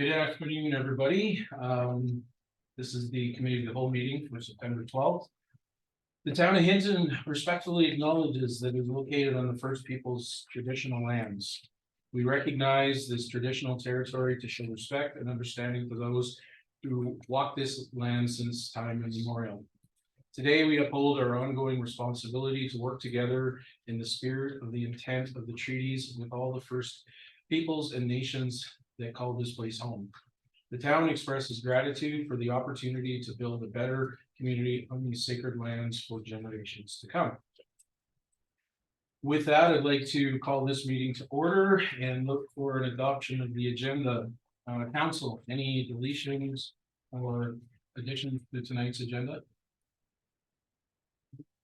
Good afternoon, everybody. This is the committee of the whole meeting for September 12th. The town of Hinton respectfully acknowledges that it is located on the First Peoples traditional lands. We recognize this traditional territory to show respect and understanding to those who walk this land since time immemorial. Today, we uphold our ongoing responsibility to work together in the spirit of the intent of the treaties with all the First Peoples and nations that call this place home. The town expresses gratitude for the opportunity to build a better community on these sacred lands for generations to come. With that, I'd like to call this meeting to order and look for an adoption of the agenda. Council, any deletions or additions to tonight's agenda?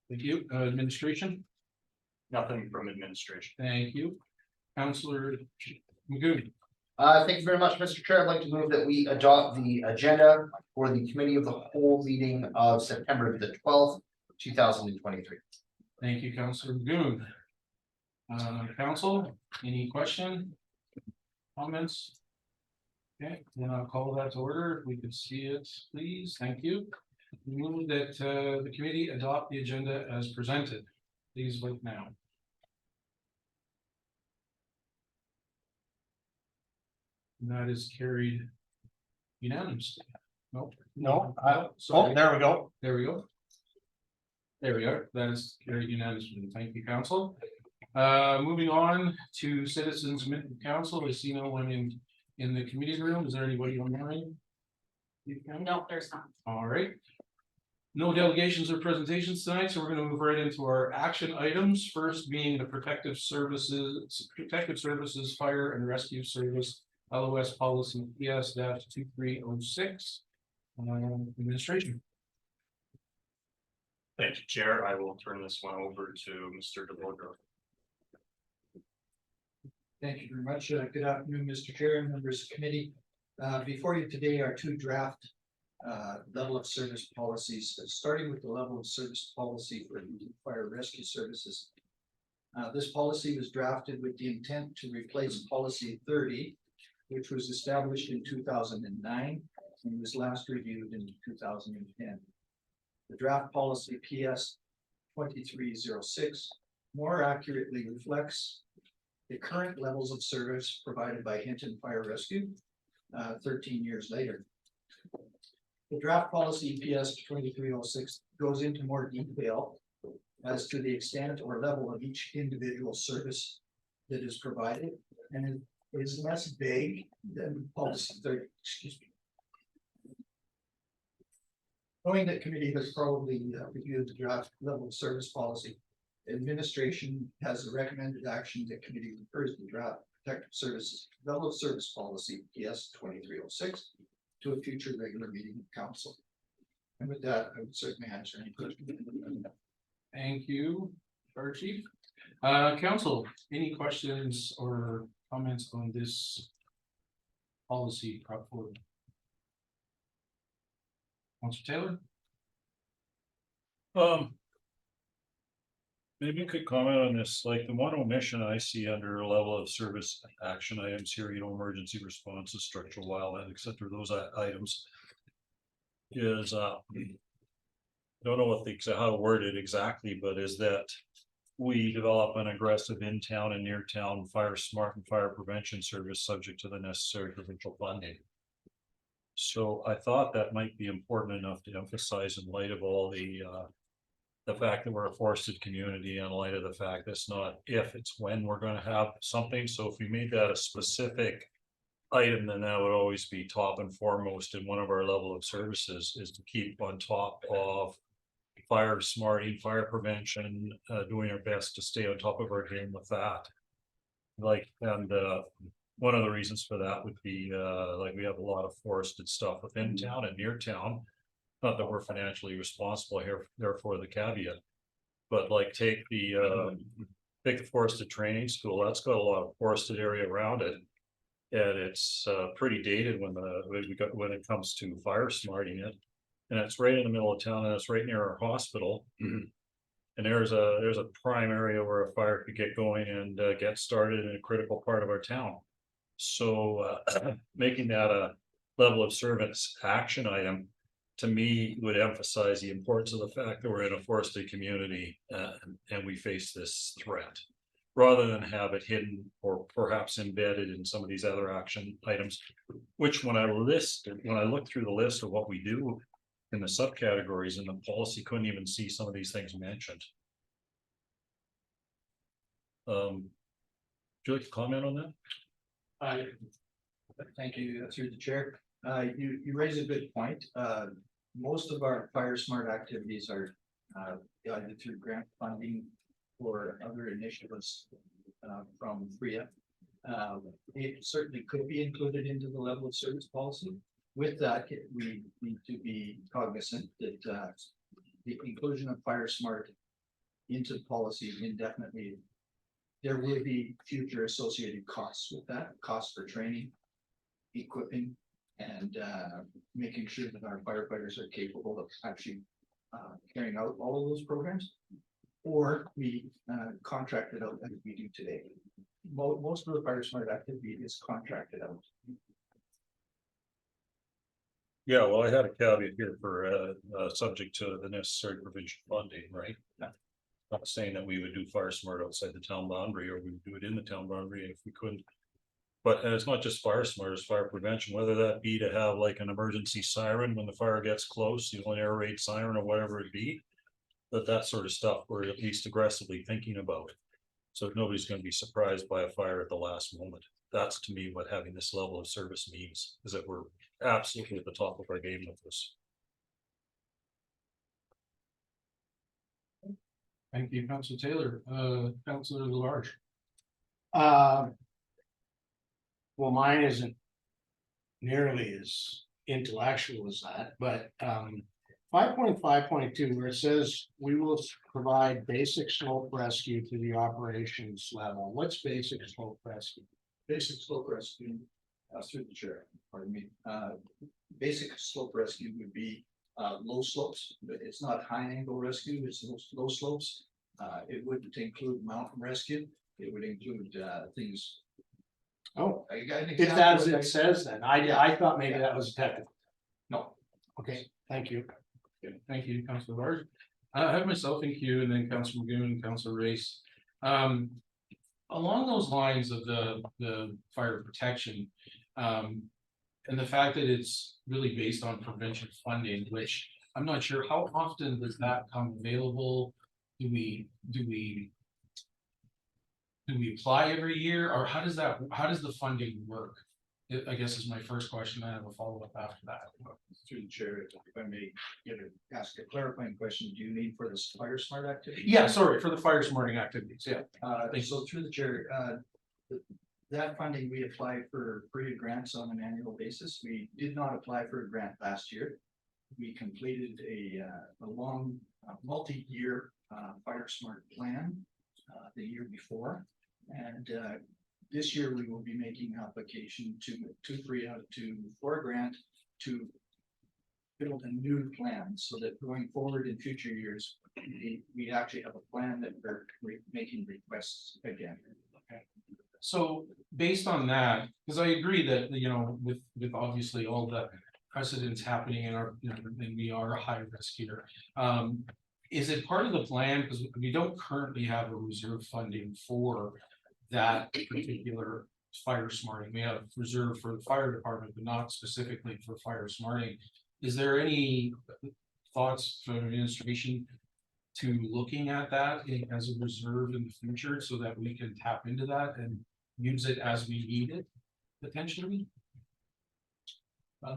Thank you. Administration? Nothing from administration. Thank you. Councillor Magoon. Thank you very much, Mr. Chair. I'd like to move that we adopt the agenda for the committee of the whole meeting of September the 12th, 2023. Thank you, Councillor Magoon. Council, any question? Comments? Okay, then I'll call that to order. If we could see it, please. Thank you. We move that the committee adopt the agenda as presented. Please vote now. And that is carried unanimously. No, sorry. there we go. There we go. There we are. That is carried unanimously. Thank you, council. Moving on to citizens council. I see no one in the committee room. Is there anybody online? No, there's not. All right. No delegations or presentations tonight, so we're going to move right into our action items. First being the protective services fire and rescue service LOS policy PS-2306. Administration. Thank you, Chair. I will turn this one over to Mr. DeVoe. Thank you very much. Good afternoon, Mr. Chair and members of the committee. Before you today are two draft level of service policies, starting with the level of service policy for fire rescue services. This policy was drafted with the intent to replace policy 30, which was established in 2009 and was last reviewed in 2010. The draft policy PS-2306 more accurately reflects the current levels of service provided by Hinton Fire Rescue 13 years later. The draft policy PS-2306 goes into more detail as to the extent or level of each individual service that is provided, and it is less vague than policy 30, excuse me. Knowing that committee has probably reviewed the draft level of service policy, administration has a recommended action that committee refers the draft protective services level of service policy PS-2306 to a future regular meeting of council. And with that, I would certainly answer any questions. Thank you, Fire Chief. Council, any questions or comments on this policy brought forward? Councilor Taylor? Maybe you could comment on this, like the one omission I see under a level of service action items here, emergency responses, structural wildland, etc. Those items is, don't know what how to word it exactly, but is that we develop an aggressive in-town and near-town fire smart and fire prevention service subject to the necessary provincial funding. So I thought that might be important enough to emphasize in light of all the fact that we're a forested community, in light of the fact that it's not if, it's when we're going to have something. So if we made that a specific item, then that would always be top and foremost in one of our level of services, is to keep on top of fire smarting, fire prevention, doing our best to stay on top of our game with that. Like, and one of the reasons for that would be like we have a lot of forested stuff within town and near town. Not that we're financially responsible here, therefore the caveat, but like take the forested training school. That's got a lot of forested area around it, and it's pretty dated when it comes to fire smarting it, and it's right in the middle of town, and it's right near our hospital. And there's a prime area where a fire could get going and get started in a critical part of our town. So making that a level of service action item. To me, would emphasize the importance of the fact that we're in a forested community and we face this threat. Rather than have it hidden or perhaps embedded in some of these other action items, which when I look through the list of what we do. In the subcategories in the policy, couldn't even see some of these things mentioned. Would you like to comment on that? Thank you, through the chair. You raise a good point. Most of our fire smart activities are either through grant funding or other initiatives from FRIA. It certainly could be included into the level of service policy. With that, we need to be cognizant that the inclusion of fire smart into the policy indefinitely. There will be future associated costs with that, costs for training, equipping, and making sure that our firefighters are capable of actually carrying out all of those programs. Or we contract it out as we do today. Most of the fire smart activity is contracted out. Yeah, well, I had a caveat here for subject to the necessary provincial funding, right? Not saying that we would do fire smart outside the town boundary, or we would do it in the town boundary if we couldn't. But it's not just fire smart, it's fire prevention, whether that be to have like an emergency siren when the fire gets close, you know, an air raid siren or whatever it be. That sort of stuff we're at least aggressively thinking about. So nobody's gonna be surprised by a fire at the last moment. That's to me what having this level of service means, is that we're absolutely at the top of our game with this. Thank you, Councilor Taylor, Councilor Labarge. Well, mine isn't nearly as intellectual as that, but 5.5.2, where it says we will provide basic slope rescue to the operations level. What's basic slope rescue? Basic slope rescue, through the chair, pardon me, basic slope rescue would be low slopes, but it's not high angle rescue, it's low slopes. It wouldn't include mountain rescue, it would include things. Oh, I got an if example that's of it says then, I thought maybe that was technical. No. Okay, thank you. Thank you, Councilor Labarge. I have myself in queue and then Councilor Magoon and Councilor Race. Along those lines of the fire protection, and the fact that it's really based on prevention funding, which I'm not sure how often does that come available? Do we apply every year, or how does the funding work? I guess is my first question. I have a follow-up after that. Through the chair, if I may ask a clarifying question, do you mean for the fire smart activity? Yeah, sorry, for the fire smarting activities, yeah. So through the chair, that funding, we apply for FRIA grants on an annual basis. We did not apply for a grant last year. We completed a long, multi-year fire smart plan the year before. And this year we will be making application to FRIA for a grant to build a new plan so that going forward in future years, we actually have a plan that we're making requests again. Okay. So based on that, because I agree that, you know, with obviously all the precedents happening in our, you know, and we are a high risk here. Is it part of the plan? Because we don't currently have a reserve funding for that particular fire smarting. We have reserve for the fire department, but not specifically for fire smarting. Is there any thoughts from administration to looking at that as a reserve in the future so that we can tap into that and use it as we need it potentially?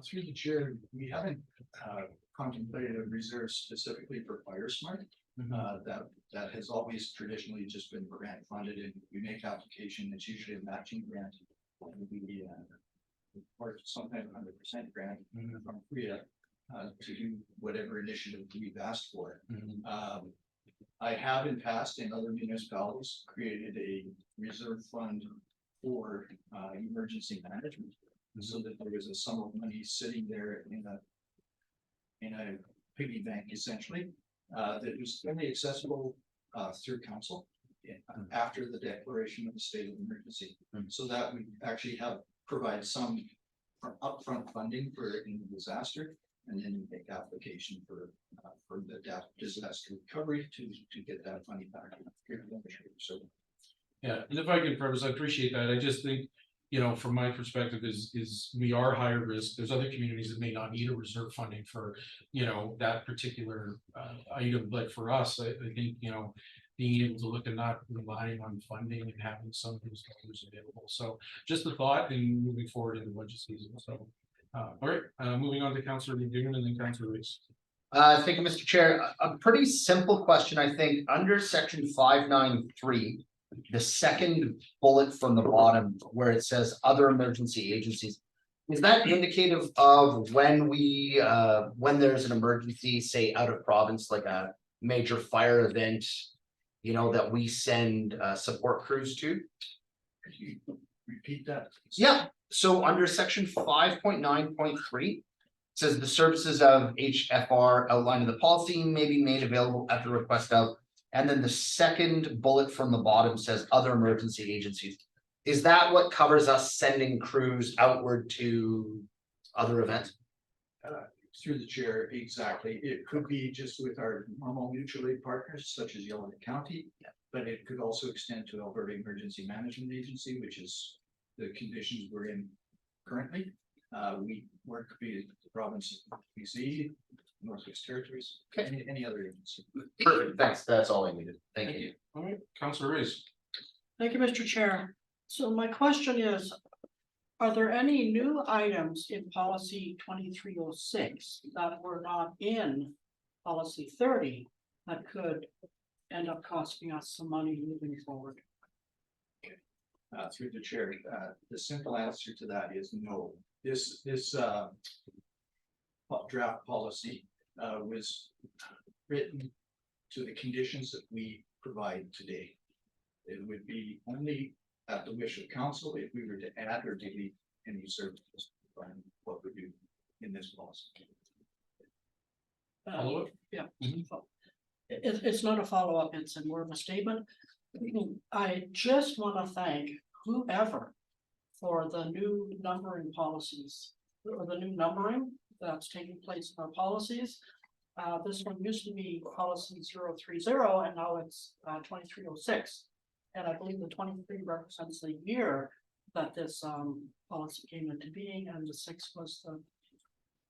Through the chair, we haven't contemplated a reserve specifically for fire smart. That has always traditionally just been grant funded, and we make application. It's usually a matching grant. We or sometimes 100% grant from FRIA to do whatever initiative we've asked for. I have in past in other municipalities created a reserve fund for emergency management, so that there was a sum of money sitting there in a piggy bank essentially, that was only accessible through council after the declaration of the state of emergency, so that we actually have provide some upfront funding for any disaster. And then make application for the disaster recovery to get that money back. So Yeah, and if I can preface, I appreciate that. I just think, you know, from my perspective is we are higher risk. There's other communities that may not need a reserve funding for, you know, that particular item. But for us, I think, you know, being able to look and not relying on funding and having some of those dollars available. So just the thought in moving forward in the budget season. So, all right, moving on to Councillor McGinn and then Councillor Reese. Thank you, Mr. Chair. A pretty simple question, I think, under section 593. The second bullet from the bottom where it says other emergency agencies. Is that indicative of when we, when there's an emergency, say out of province, like a major fire event? You know, that we send support crews to? could you repeat that? Yeah, so under section 5.9.3. Says the services of HFR outlined in the policy may be made available at the request of. And then the second bullet from the bottom says other emergency agencies. Is that what covers us sending crews outward to other events? Through the chair, exactly. It could be just with our normal mutual aid partners such as Yellowknife County. But it could also extend to Alberta Emergency Management Agency, which is the conditions we're in currently. We work with the province of BC, Northwest Territories, any other agency. Perfect, thanks, that's all I needed, thank you. All right, Councillor Reese. Thank you, Mr. Chair. So my question is, are there any new items in policy 2306 that were not in policy 30 that could end up costing us some money moving forward? Through the chair, the simple answer to that is no. This draft policy was written to the conditions that we provide today. It would be only at the wish of council if we were to add or delete any services from what we do in this policy. Follow up? Yeah. Mhm. It's not a follow-up, it's a more of a statement. I just want to thank whoever for the new numbering policies, or the new numbering that's taking place in our policies. This one used to be policy 030 and now it's 2306. And I believe the 23 represents the year that this policy came into being, and the 6 was the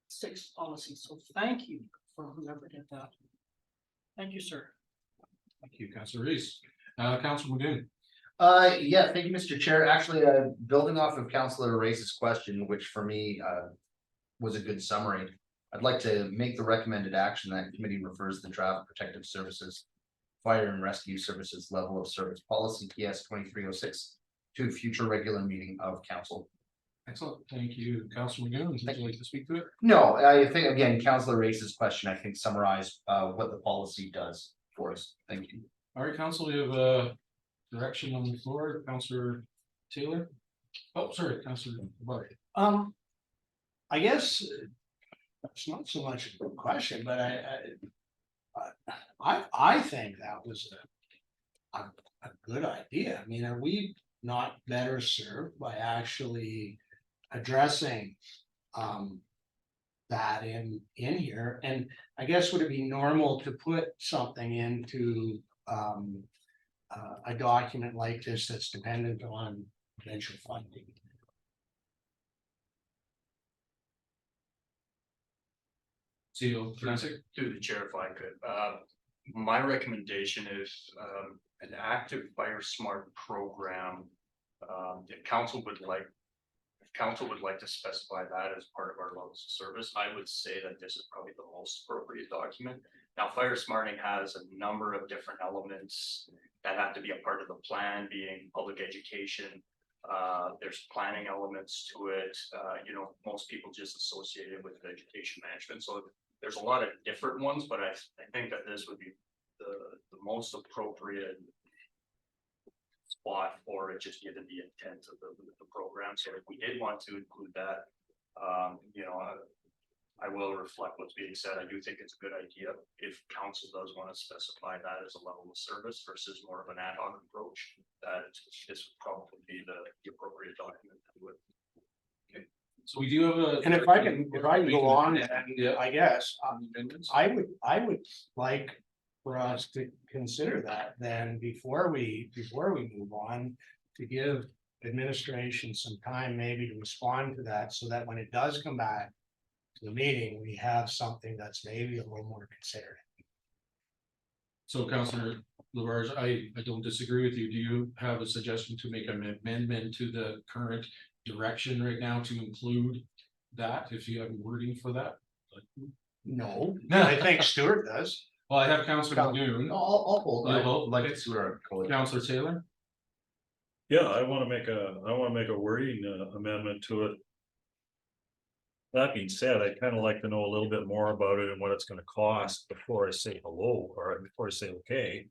6th policy. So thank you for whoever did that. Thank you, sir. Thank you, Councillor Reese. Councillor McGinn. Yeah, thank you, Mr. Chair. Actually, building off of Councillor Race's question, which for me was a good summary. I'd like to make the recommended action that committee refers the draft protective services, fire and rescue services level of service policy PS 2306 to a future regular meeting of council. Excellent, thank you, Councillor McGinn. Would you like to speak to it? No, I think again, Councillor Race's question, I think summarized what the policy does for us. Thank you. All right, Council, we have direction on the floor. Councillor Taylor. Oh, sorry, Councillor Barry. I guess it's not so much a question, but I think that was a good idea. I mean, are we not better served by actually addressing that in here? And I guess would it be normal to put something into a document like this that's dependent on provincial funding? CEO, Francis. Through the chair, if I could, my recommendation is an active Fire Smart program. If council would like to specify that as part of our levels of service, I would say that this is probably the most appropriate document. Now, Fire Smarting has a number of different elements that have to be a part of the plan, being public education. There's planning elements to it. You know, most people just associate it with education management. So there's a lot of different ones, but I think that this would be the most appropriate spot for it, just given the intent of the program. So if we did want to include that, you know, I will reflect what's being said. I do think it's a good idea if council does want to specify that as a level of service versus more of an ad hoc approach, that this would probably be the appropriate document to do it. So we do have a. And if I can go on, and Yeah. I guess, Amendments. I would like for us to consider that then before we move on. To give administration some time maybe to respond to that, so that when it does come back. To the meeting, we have something that's maybe a little more considered. So Councillor Labarge, I don't disagree with you. Do you have a suggestion to make an amendment to the current direction right now to include that, if you have wording for that? No, I think Stuart does. Well, I have Councillor Noon, I'll hold, You'll I'd hold? like Okay. to see our code. Councillor Taylor. Yeah, I wanna make a wording amendment to it. That being said, I'd kind of like to know a little bit more about it and what it's gonna cost before I say hello, or before I say okay.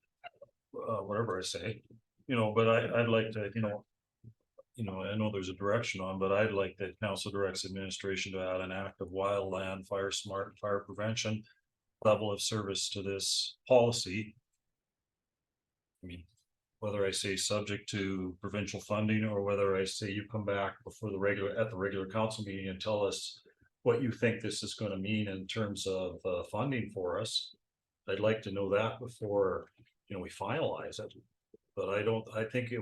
Whatever I say, but I'd like to, I know there's a direction on, but I'd like that council directs administration to add an active wildland fire smart fire prevention. Level of service to this policy. I mean, whether I say subject to provincial funding, or whether I say you come back before at the regular council meeting and tell us. What you think this is gonna mean in terms of funding for us. I'd like to know that before, we finalize it. But I think it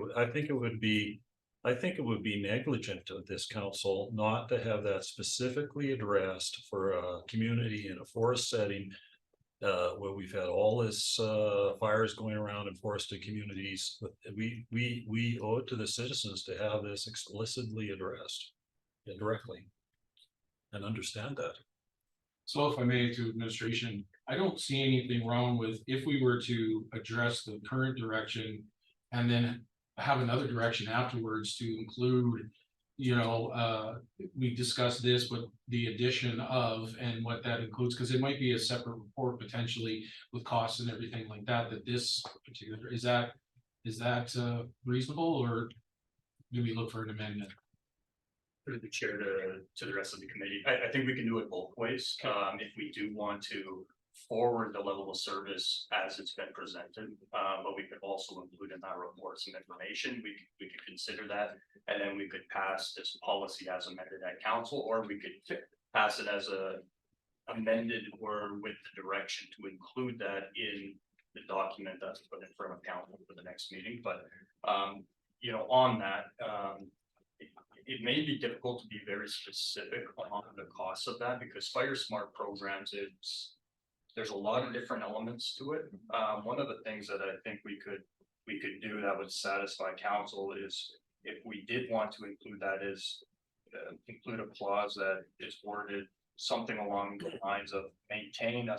would be negligent of this council not to have that specifically addressed for a community in a forest setting. Where we've had all this fires going around in forested communities, but we owe it to the citizens to have this explicitly addressed. Directly. And understand that. So if I may, to administration, I don't see anything wrong with if we were to address the current direction. And then have another direction afterwards to include, we discussed this, but the addition of and what that includes, because it might be a separate report potentially with costs and everything like that, this particular, is that reasonable, or do we look for an amendment? Through the chair to the rest of the committee, I think we can do it both ways, if we do want to forward the level of service as it's been presented, but we could also include in that report some information, we could consider that, and then we could pass this policy as amended at council, or we could pass it as a amended or with the direction to include that in the document that's put in front of council for the next meeting, but on that, it may be difficult to be very specific on the cost of that, because Fire Smart programs, there's a lot of different elements to it. One of the things that I think we could do that would satisfy council is, if we did want to include that, is include a clause that is worded something along the lines of maintain a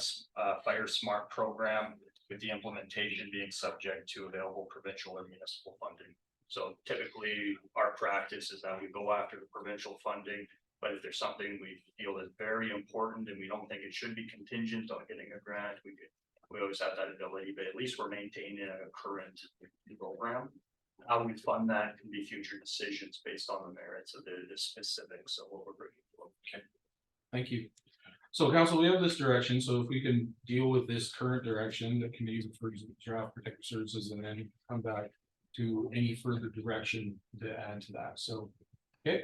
Fire Smart program with the implementation being subject to available provincial or municipal funding. So typically, our practice is that we go after the provincial funding, but if there's something we feel is very important and we don't think it should be contingent on getting a grant, we always have that ability, but at least we're maintaining a current program. How we fund that can be future decisions based on the merits of the specifics of what we're bringing forward. Okay. Thank you. So council, we have this direction, so if we can deal with this current direction, the committee refers to draft protective services, and then come back to any further direction to add to that, so, okay.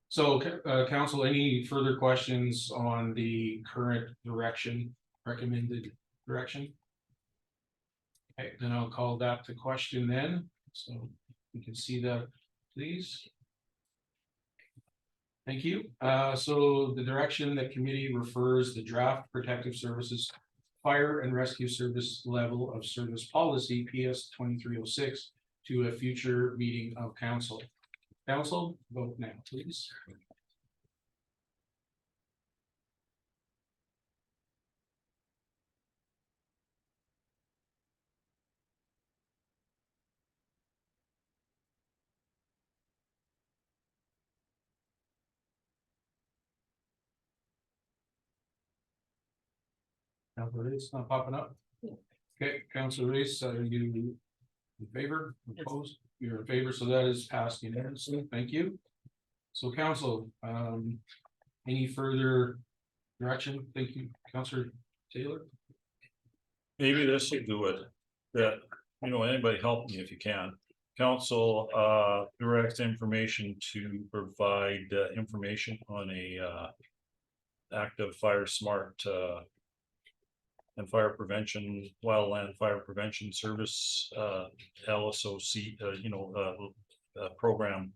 So, council, any further questions on the current direction, recommended direction? Okay, then I'll call that to question then, so you can see that, please. Thank you. So the direction that committee refers the draft protective services fire and rescue service level of service policy PS 2306 to a future meeting of council. Council, vote now, please. Councilor Reese, not popping up. Okay, Councilor Reese, are you in favor, opposed? You're in favor, so that is passed unanimously. Thank you. So council, any further direction? Thank you, Councilor Taylor. Maybe this will do it, that, anybody help me if you can, council directs information to provide information on a active fire smart and fire prevention, wildland fire prevention service LSOC, program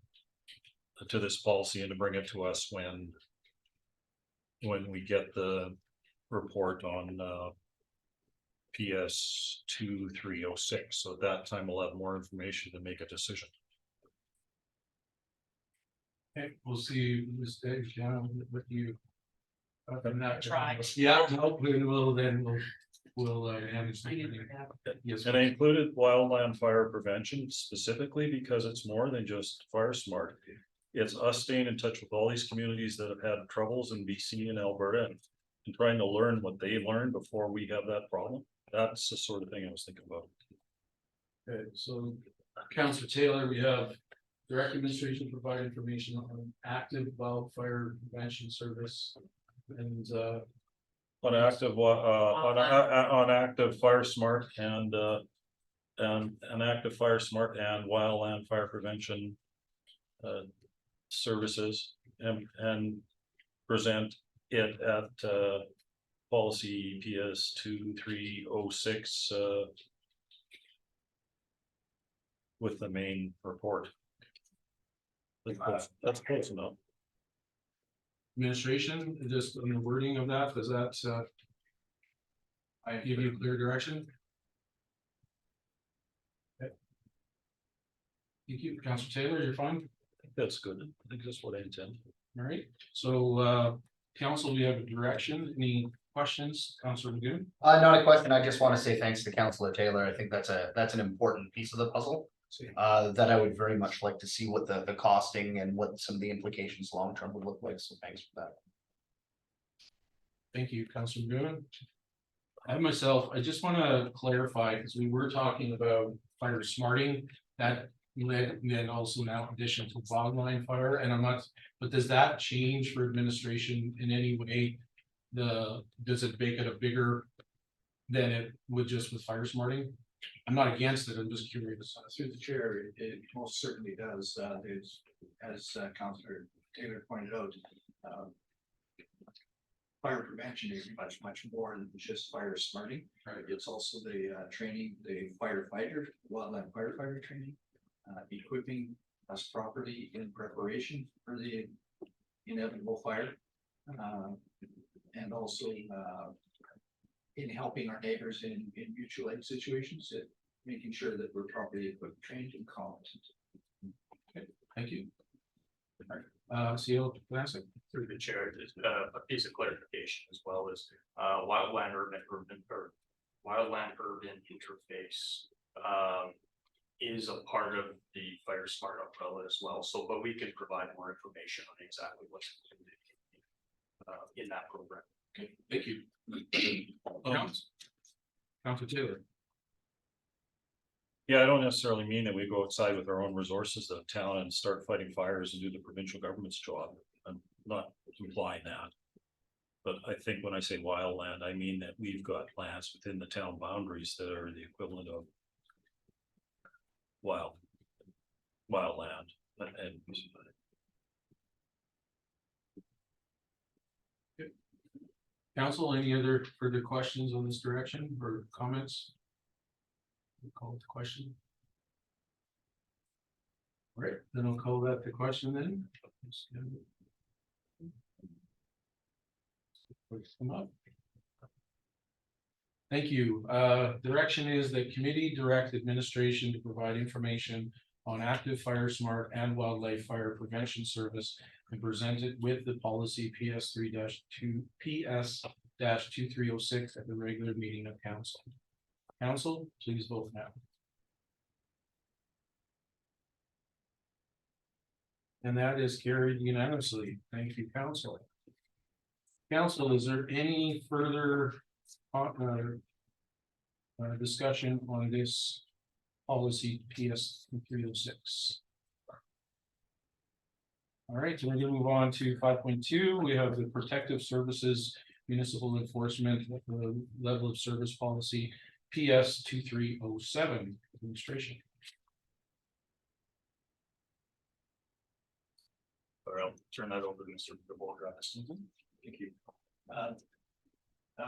to this policy, and to bring it to us when we get the report on PS 2306. So at that time we'll have more information to make a decision. Okay, we'll see, Ms. Dave, what you. I'm not Try. Yeah, no, we'll manage. I knew the- that. Yes. And I included wildland fire prevention specifically because it's more than just fire smart. It's us staying in touch with all these communities that have had troubles in BC and Alberta and trying to learn what they learned before we have that problem. That's the sort of thing I was thinking about. Okay, so Councilor Taylor, we have direct administration provide information on active wildfire prevention service. And On active, on active fire smart and active fire smart and wildland fire prevention services and present it at policy PS 2306 with the main report. That's close enough. administration, just on the wording of that, does that give you clear direction? Okay. Thank you, Councilor Taylor, you're fine. That's good. I think that's what I intend. All right, so council, we have a direction. Any questions, Councilor Lagoon? Not a question. I just want to say thanks to Councilor Taylor. I think that's an important piece of the puzzle. That I would very much like to see what the costing and what some of the implications long-term would look like. So thanks for that. Thank you, Councilor Lagoon. I myself, I just want to clarify, because we were talking about fire smarting, that led, and then also now addition to wildland fire, and I'm not, but does that change for administration in any way? Does it make it a bigger than it would just with fire smarting? I'm not against it, I'm just curious. Through the chair, it most certainly does, there's, as Councilor Taylor pointed out. Fire prevention is much more than just fire smarting. Right. It's also the training, the firefighter, wildland firefighter training. Equipping us properly in preparation for the inevitable fire. And also in helping our neighbors in mutual aid situations, making sure that we're properly equipped, trained and competent. Okay, thank you. CO Classic. Through the chair, just a piece of clarification as well as wildland urban interface. Is a part of the fire smart umbrella as well, so but we can provide more information on exactly what's included in that program. Okay, thank you. Councilor Taylor. Yeah, I don't necessarily mean that we go outside with our own resources of town and start fighting fires and do the provincial government's job. I'm not implying that. But I think when I say wildland, I mean that we've got lands within the town boundaries that are the equivalent of wildland and Council, any other further questions on this direction or comments? We'll call it the question. All right, then I'll call that the question then. Come up. Thank you. Direction is that committee direct administration to provide information on active fire smart and wildlife fire prevention service and present it with the policy PS 2306 at the regular meeting of council. Council, please vote now. And that is carried unanimously. Thank you, council. Council, is there any further discussion on this policy PS 306? All right, so we're going to move on to 5.2. We have the protective services municipal enforcement level of service policy PS 2307 administration. I'll turn that over to Mr. Bogras. Thank you.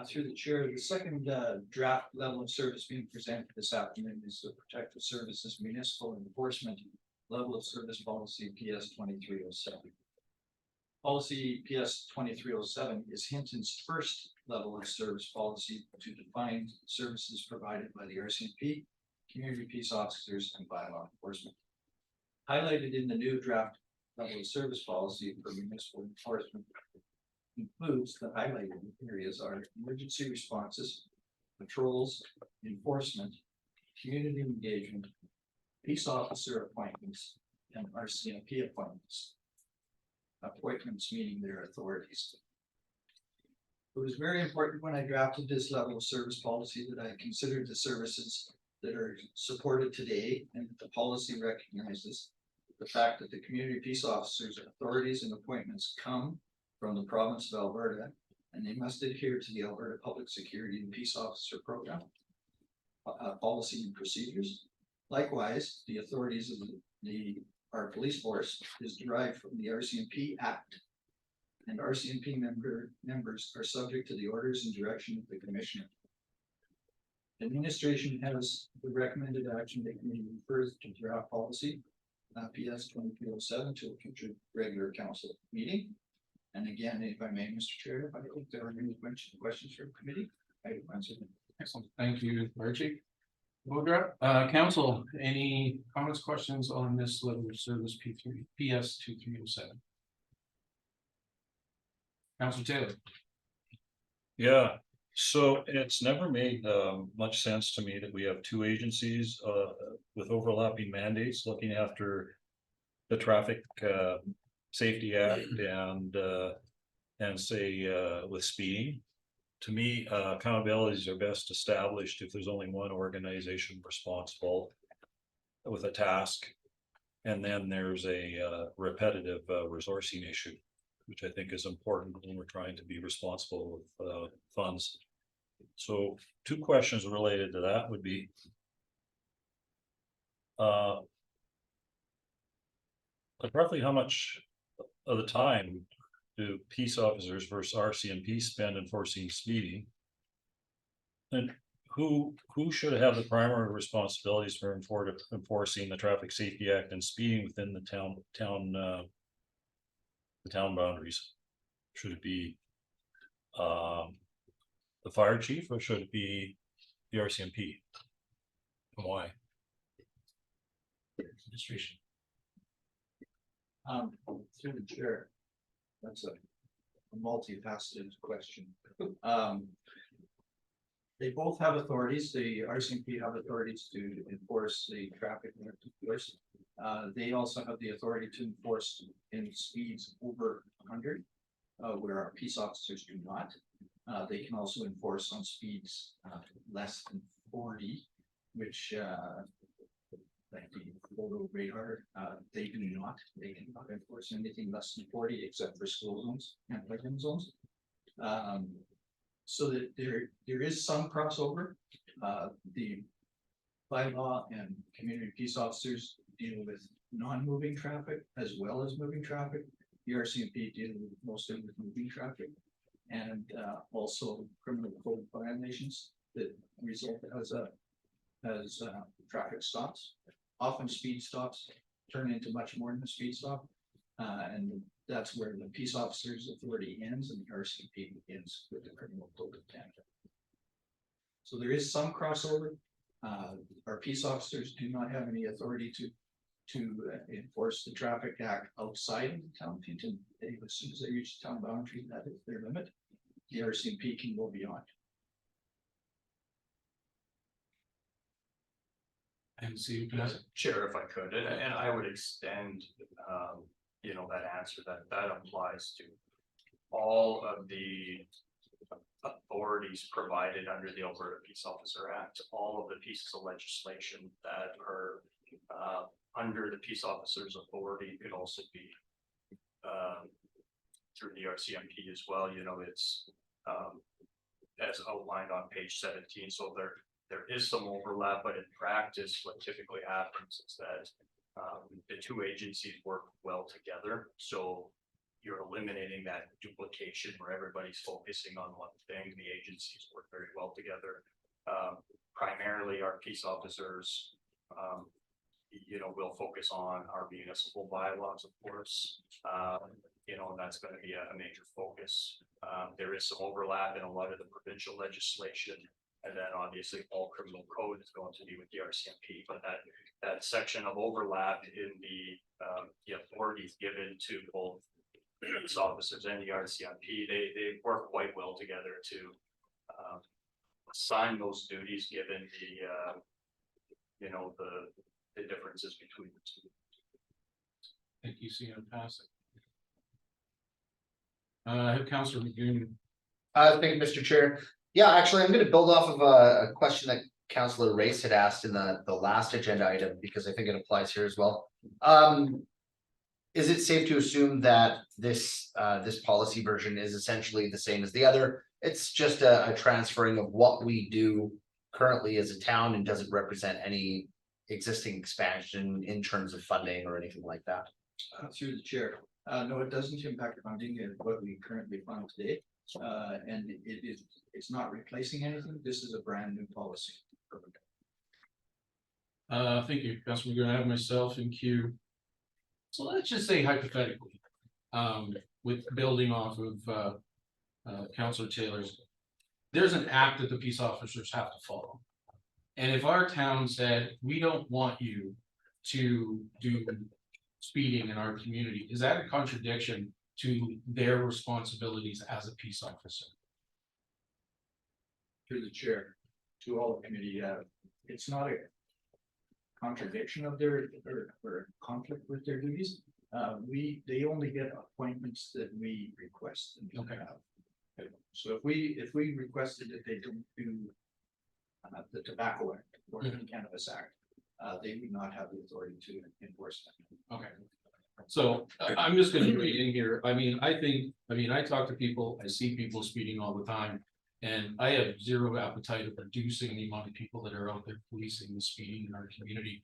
Through the chair, the second draft level of service being presented this afternoon is the Protective Services Municipal Enforcement Level of Service Policy PS 2307. Policy PS 2307 is Hinton's first level of service policy to define services provided by the RCMP, community peace officers, and bylaw enforcement. Highlighted in the new draft level of service policy for municipal enforcement includes the highlighted areas are emergency responses, patrols, enforcement, community engagement, peace officer appointments, and RCMP appointments. Appointments meaning their authorities. It was very important when I drafted this level of service policy that I considered the services that are supported today and that the policy recognizes the fact that the community peace officers, authorities, and appointments come from the province of Alberta, and they must adhere to the Alberta Public Security and Peace Officer Program policy and procedures. Likewise, the authorities of our police force is derived from the RCMP Act, and RCMP members are subject to the orders and direction of the Commissioner. Administration has the recommended action that committee refers to draft policy PS 2307 to a future regular council meeting. And again, if I may, Mr. Chair, if I think there are any questions from committee, I will answer them. Excellent. Thank you, Archie. Council, any comments, questions on this level of service PS 2307? Councilor Taylor. Yeah, so it's never made much sense to me that we have two agencies with overlapping mandates looking after the traffic safety act and say with speeding. To me, accountabilities are best established if there's only one organization responsible with a task. And then there's a repetitive resourcing issue, which I think is important when we're trying to be responsible with funds. So two questions related to that would be roughly how much of the time do peace officers versus RCMP spend enforcing speeding? And who should have the primary responsibilities for enforcing the Traffic Safety Act and speeding within the town boundaries? Should it be the fire chief or should it be the RCMP? And why? Administration. Through the chair, that's a multifaceted question. They both have authorities. The RCMP have authorities to enforce the traffic. They also have the authority to enforce in speeds over 100, where our peace officers do not. They can also enforce on speeds less than 40, which like the photo radar, they do not. They cannot enforce anything less than 40 except for school zones and playground zones. So that there is some crossover. The bylaw and community peace officers deal with non-moving traffic as well as moving traffic. The RCMP deal mostly with moving traffic, and also criminal code violations that result as traffic stops. Often speed stops turn into much more than a speed stop, and that's where the peace officer's authority ends and the RCMP begins with the criminal code of conduct. So there is some crossover. Our peace officers do not have any authority to enforce the Traffic Act outside of the town of Hinton. As soon as they reach the town boundary, that is their limit. The RCMP can go beyond. And see, Chair, if I could, and I would extend, you know, that answer that applies to all of the authorities provided under the Alberta Peace Officer Act, all of the pieces of legislation that are under the peace officer's authority could also be through the RCMP as well. You know, it's as outlined on page 17. So there is some overlap, but in practice, what typically happens is that the two agencies work well together. So you're eliminating that duplication where everybody's focusing on one thing. The agencies work very well together. Primarily our peace officers, you know, will focus on our municipal bylaws, of course. You know, and that's gonna be a major focus. There is some overlap in a lot of the provincial legislation. And then obviously all criminal code is going to be with the RCMP, but that section of overlap in the authorities given to both the police officers and the RCMP, they work quite well together to assign those duties given the you know, the differences between the two. Thank you, CM passing. I have Councillor McGoon. Thank you, Mr. Chair. Yeah, actually, I'm gonna build off of a question that Councillor Race had asked in the last agenda item, because I think it applies here as well. Is it safe to assume that this policy version is essentially the same as the other? It's just a transferring of what we do currently as a town, and doesn't represent any existing expansion in terms of funding or anything like that? Through the chair, no, it doesn't impact funding and what we currently fund today. And it's not replacing anything. This is a brand new policy. Thank you, Councillor McGoon. I have myself in queue. So let's just say hypothetically, with building off of Councillor Taylor's, there's an act that the peace officers have to follow. And if our town said, we don't want you to do speeding in our community, is that a contradiction to their responsibilities as a peace officer? Through the chair, to all the committee, it's not a contradiction of their or conflict with their duties. They only get appointments that we request them to Okay. have. So if we requested that they don't do the Tobacco Act or the Cannabis Act, they would not have the authority to enforce that. Okay. So I'm just gonna read in here. I talk to people, I see people speeding all the time. And I have zero appetite of reducing the amount of people that are out there policing the speeding in our community.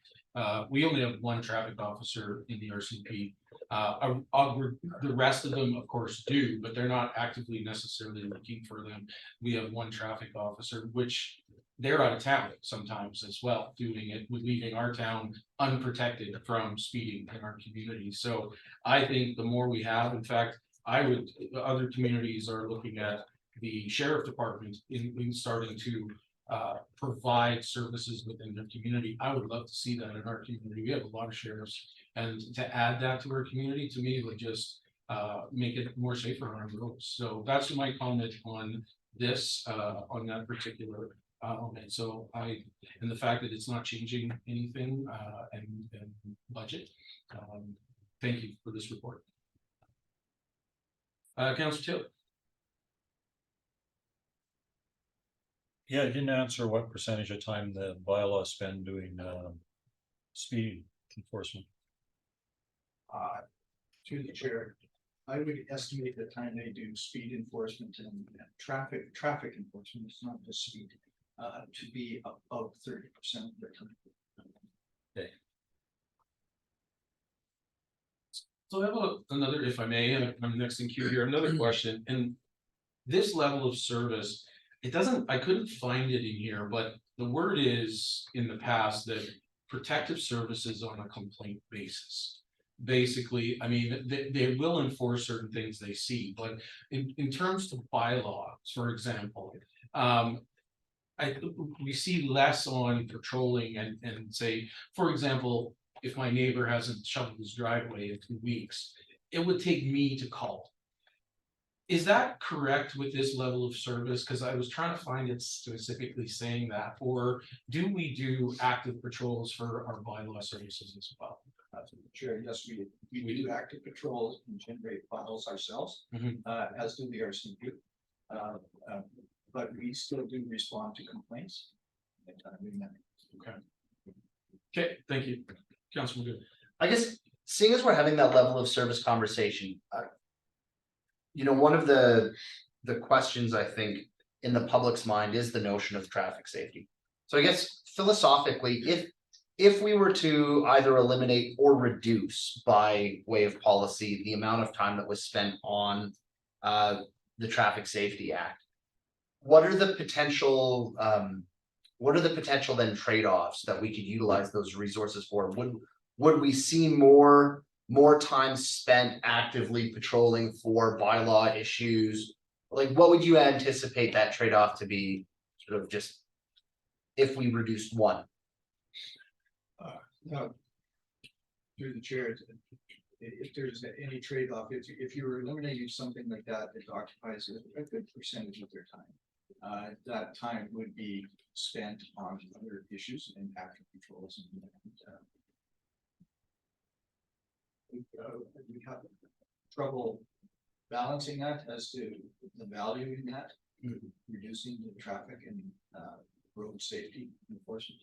We only have one traffic officer in the RCP. The rest of them, of course, do, but they're not actively necessarily looking for them. We have one traffic officer, which they're out of town sometimes as well, doing it, leaving our town unprotected from speeding in our community. So I think the more we have, in fact, other communities are looking at the sheriff department in starting to provide services within their community. I would love to see that in our community. We have a lot of sheriffs, and to add that to our community, to me, would just make it more safer on our roads. So that's my comment on this, on that particular element. So and the fact that it's not changing anything and budget. Thank you for this report. Councillor Taylor. Yeah, I didn't answer what percentage of time the bylaw spend doing speed enforcement. To the chair, I would estimate the time they do speed enforcement and traffic enforcement, it's not just speed, to be about 30% of their time. So I have another, if I may, I'm next in queue here, another question, and this level of service, I couldn't find it in here, but the word is in the past that protective services on a complaint basis. Basically, I mean, they will enforce certain things they see, but in terms of bylaws, for example, we see less on patrolling and say, for example, if my neighbor hasn't shoveled his driveway in 2 weeks, it would take me to call. Is that correct with this level of service? Because I was trying to find it specifically saying that, or do we do active patrols for our bylaw services as well? Sure, yes, we do active patrols and generate files ourselves, as do the RCMP. But we still do respond to complaints. Okay, thank you. Councilman Good. I guess, seeing as we're having that level of service conversation, one of the questions I think in the public's mind is the notion of traffic safety. So I guess philosophically, if if we were to either eliminate or reduce by way of policy, the amount of time that was spent on the Traffic Safety Act. What are the potential then trade-offs that we could utilize those resources for? Would we see more time spent actively patrolling for bylaw issues? Like, what would you anticipate that trade-off to be, sort of just if we reduced one? No. Through the chair, if there's any trade-off, if you're eliminating something like that, it occupies a good percentage of their time. That time would be spent on other issues and active patrols and we have trouble balancing that as to the value in that, reducing the traffic and road safety enforcement.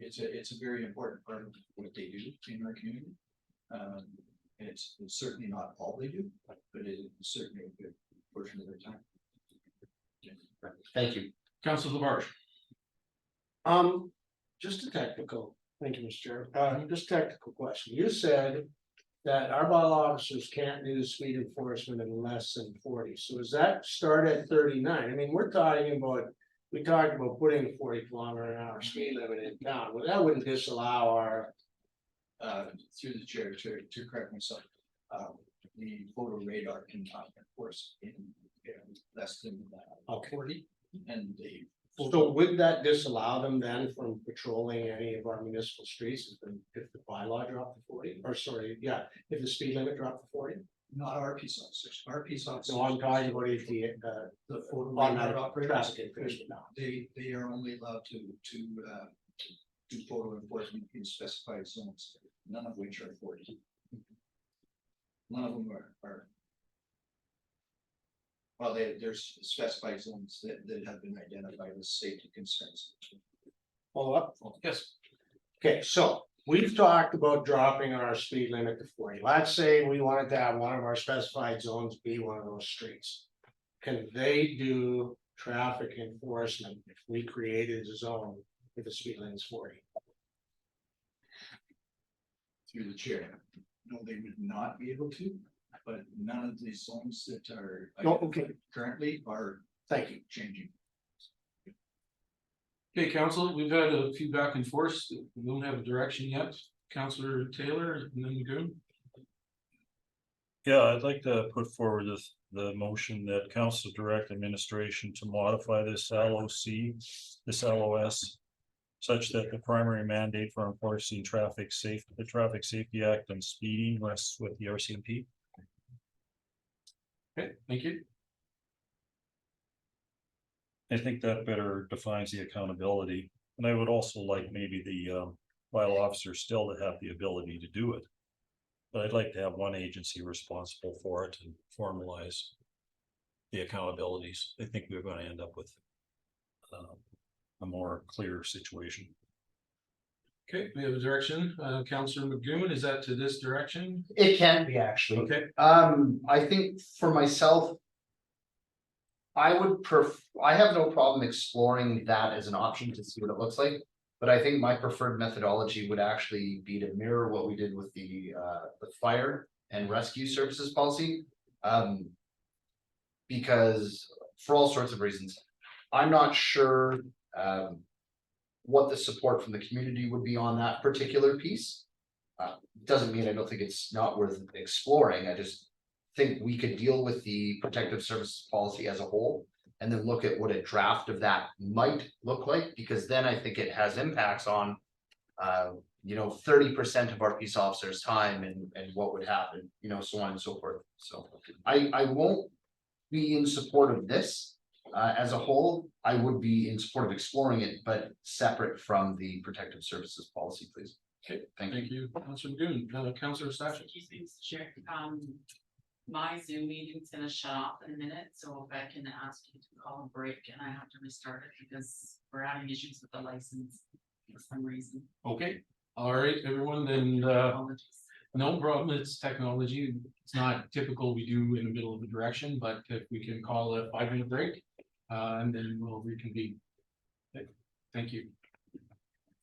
It's a very important part of what they do in our community. It's certainly not all they do, but it is certainly a good portion of their time. Thank you. Council Labarge. Just a technical, thank you, Mr. Chair, just technical question. You said that our bylaw officers can't do speed enforcement in less than 40. So does that start at 39? I mean, we talked about putting a 40-kilometer-an-hour speed limit in town. Well, that wouldn't disallow our, Through the chair to correct myself, the photo radar cannot enforce in less than 40, and the so would that disallow them then from patrolling any of our municipal streets if the bylaw dropped to 40? Or sorry, yeah, if the speed limit dropped to 40? not our peace officers. Our peace officers. So I'm talking about The photo automatic radar operators, traffic enforcement now. they are only allowed to do photo enforcement in specified zones, none of which are 40. None of them are. Well, there's specified zones that have been identified as safety concerns. Follow up? Yes. Okay, so we've talked about dropping our speed limit to 40. Let's say we wanted to have one of our specified zones be one of those streets. Can they do traffic enforcement if we created a zone with a speed limit is 40? Through the chair, no, they would not be able to, but none of the zones that are. Oh, okay. Currently are Thank you. changing. Okay, council, we've had a few back and forth. We don't have a direction yet. Councillor Taylor and then Goon. Yeah, I'd like to put forward the motion that council direct administration to modify this LOS. Such that the primary mandate for enforcing the Traffic Safety Act and speeding rests with the RCMP. Okay, thank you. I think that better defines the accountability, and I would also like maybe the bylaw officer still to have the ability to do it. But I'd like to have one agency responsible for it and formalize the accountabilities. I think we're going to end up with a more clear situation. Okay, we have a direction. Councillor McGowan, is that to this direction? It can be actually. Okay, I think for myself. I have no problem exploring that as an option to see what it looks like. But I think my preferred methodology would actually be to mirror what we did with the fire and rescue services policy. Because for all sorts of reasons, I'm not sure what the support from the community would be on that particular piece. Doesn't mean I don't think it's not worth exploring. I just think we could deal with the protective services policy as a whole and then look at what a draft of that might look like, because then I think it has impacts on 30% of our peace officers' time and what would happen, so on and so forth. So I won't be in support of this as a whole. I would be in support of exploring it, but separate from the protective services policy, please. okay, Thank you. thank you, Councillor McGowan. Councillor Sasha. Chair, my Zoom meeting's gonna shut off in a minute, so if I can ask you to call a break and I have to restart it because we're having issues with the license for some reason. Okay, all right, everyone, then Apologies. no problem, it's technology. It's not typical we do in the middle of a direction, but if we can call a 5-minute break, and then we'll reconvene. Okay, thank you.